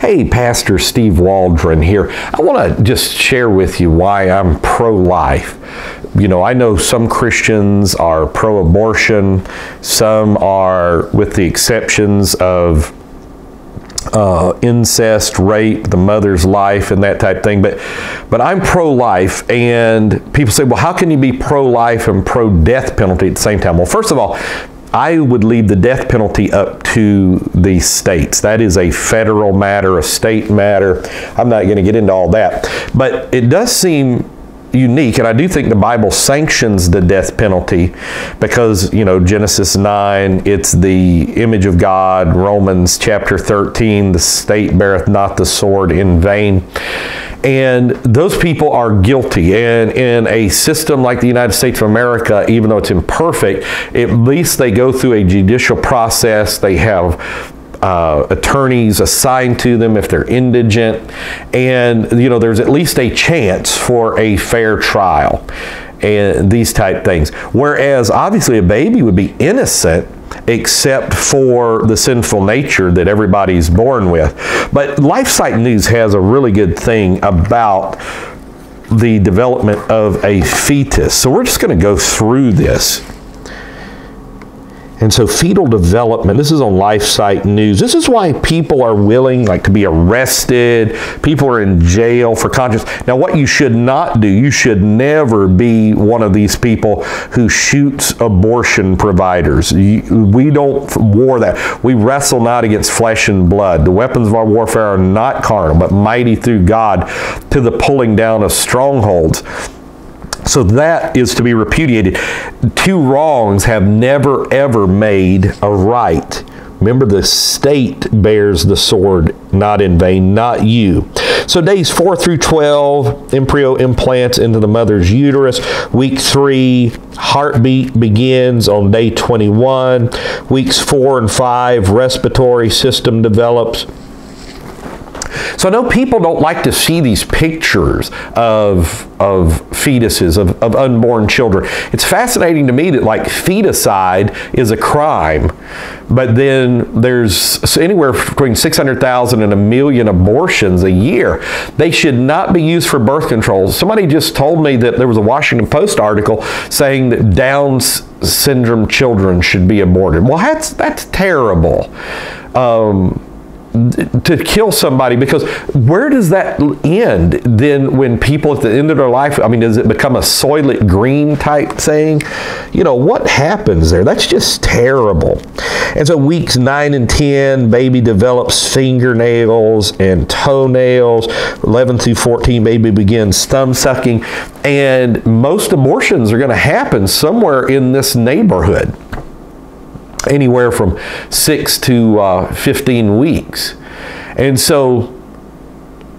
Hey, Pastor Steve Waldron here. I want to just share with you why I'm pro-life. You know, I know some Christians are pro-abortion, some are, with the exceptions of incest, rape, the mother's life, and that type of thing. But I'm pro-life, and people say, well, how can you be pro-life and pro-death penalty at the same time? Well, first of all, I would leave the death penalty up to the states. That is a federal matter, a state matter. I'm not going to get into all that. But it does seem unique, and I do think the Bible sanctions the death penalty because, you know, Genesis 9, it's the image of God. Romans chapter 13, the state beareth not the sword in vain. And those people are guilty. And in a system like the United States of America, even though it's imperfect, at least they go through a judicial process. They have attorneys assigned to them if they're indigent. And, you know, there's at least a chance for a fair trial and these type things. Whereas, obviously, a baby would be innocent except for the sinful nature that everybody's born with. But LifeSite News has a really good thing about the development of a fetus. So we're just going to go through this. And so fetal development, this is on LifeSite News. This is why people are willing, like, to be arrested. People are in jail for conscience. Now, what you should not do, you should never be one of these people who shoots abortion providers. We don't war that. We wrestle not against flesh and blood. The weapons of our warfare are not carnal, but mighty through God to the pulling down of strongholds. So that is to be repudiated. Two wrongs have never, ever made a right. Remember, the state bears the sword, not in vain, not you. So days 4 through 12, embryo implants into the mother's uterus. Week 3, heartbeat begins on day 21. Weeks 4 and 5, respiratory system develops. So I know people don't like to see these pictures of fetuses, of unborn children. It's fascinating to me that, like, feticide is a crime, but then there's anywhere between 600,000 and 1 million abortions a year. They should not be used for birth control. Somebody just told me that there was a Washington Post article saying that Down syndrome children should be aborted. Well, that's terrible. To kill somebody, because where does that end then when people at the end of their life, I mean, does it become a Soylent Green type thing? You know, what happens there? That's just terrible. And so weeks 9 and 10, baby develops fingernails and toenails. 11 through 14, baby begins thumb sucking. And most abortions are going to happen somewhere in this neighborhood. Anywhere from 6 to 15 weeks. And so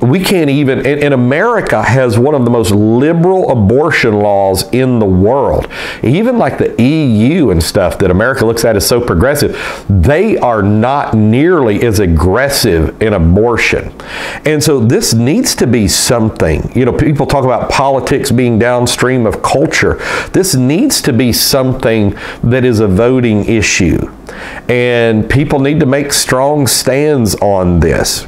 we can't even, and America has one of the most liberal abortion laws in the world. Even like the EU and stuff that America looks at as so progressive, they are not nearly as aggressive in abortion. And so this needs to be something. You know, people talk about politics being downstream of culture. This needs to be something that is a voting issue. And people need to make strong stands on this.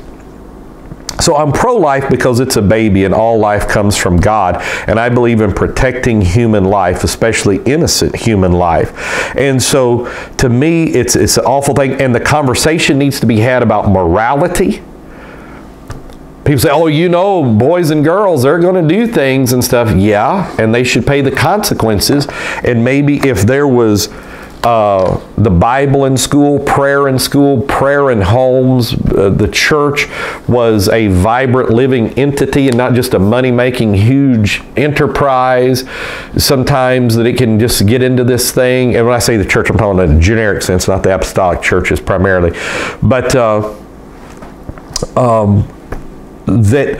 So I'm pro-life because it's a baby and all life comes from God. And I believe in protecting human life, especially innocent human life. And so to me, it's an awful thing. And the conversation needs to be had about morality. People say, oh, you know, boys and girls, they're going to do things and stuff. Yeah, and they should pay the consequences. And maybe if there was the Bible in school, prayer in homes, the church was a vibrant living entity and not just a money-making huge enterprise sometimes that it can just get into this thing. And when I say the church, I'm talking in a generic sense, not the apostolic churches primarily. But that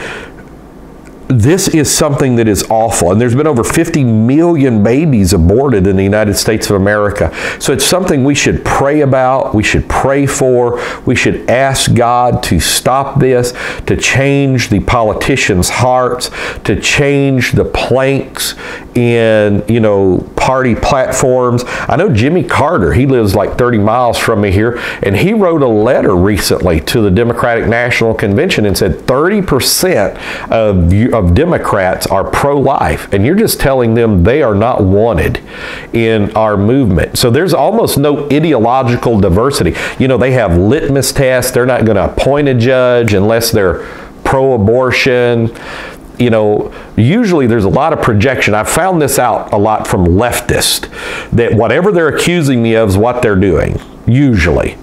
this is something that is awful. And there's been over 50 million babies aborted in the United States of America. So it's something we should pray about, we should pray for, we should ask God to stop this, to change the politicians' hearts, to change the planks in, party platforms. I know Jimmy Carter, he lives like 30 miles from me here, and he wrote a letter recently to the Democratic National Convention and said 30% of Democrats are pro-life, and you're just telling them they are not wanted in our movement. So there's almost no ideological diversity. They have litmus tests. They're not going to appoint a judge unless they're pro-abortion. Usually there's a lot of projection. I've found this out a lot from leftists, that whatever they're accusing me of is what they're doing, usually.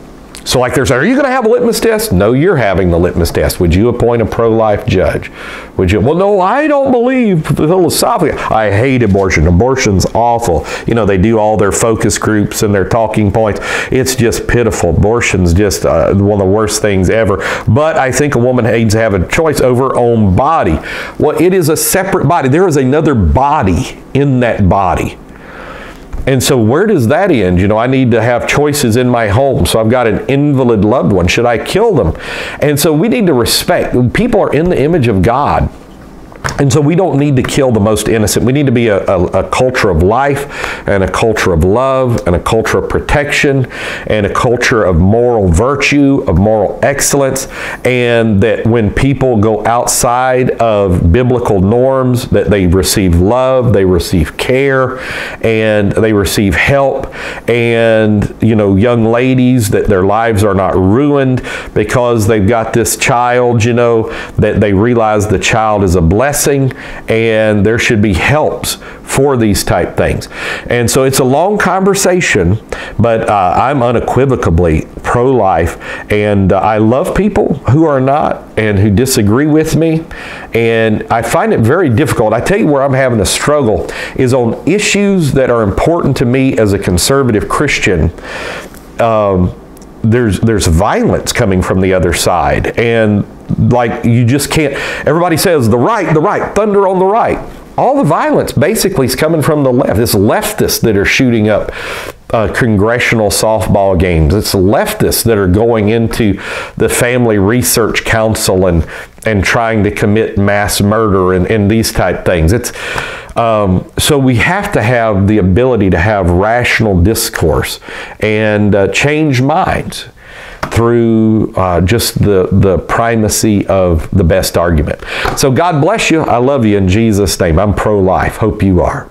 So like they're saying, are you going to have a litmus test? No, you're having the litmus test. Would you appoint a pro-life judge? Would you? Well, no, I don't believe philosophically. I hate abortion. Abortion's awful. They do all their focus groups and their talking points. It's just pitiful. Abortion's just one of the worst things ever. But I think a woman needs to have a choice over her own body. Well, it is a separate body. There is another body in that body. And so where does that end? I need to have choices in my home. So I've got an invalid loved one. Should I kill them? And so we need to respect. People are in the image of God. And so we don't need to kill the most innocent. We need to be a culture of life, and a culture of love, and a culture of protection, and a culture of moral virtue, of moral excellence, and that when people go outside of biblical norms, that they receive love, they receive care, and they receive help, and young ladies, that their lives are not ruined because they've got this child, that they realize the child is a blessing, and there should be helps for these type things. And so it's a long conversation, but I'm unequivocally pro-life, and I love people who are not and who disagree with me, and I find it very difficult. I tell you where I'm having a struggle is on issues that are important to me as a conservative Christian. There's violence coming from the other side, and like you just can't. Everybody says the right, thunder on the right. All the violence basically is coming from the left. It's leftists that are shooting up congressional softball games. It's leftists that are going into the Family Research Council and trying to commit mass murder and these type things. So we have to have the ability to have rational discourse and change minds through just the primacy of the best argument. So God bless you. I love you in Jesus' name. I'm pro-life. Hope you are.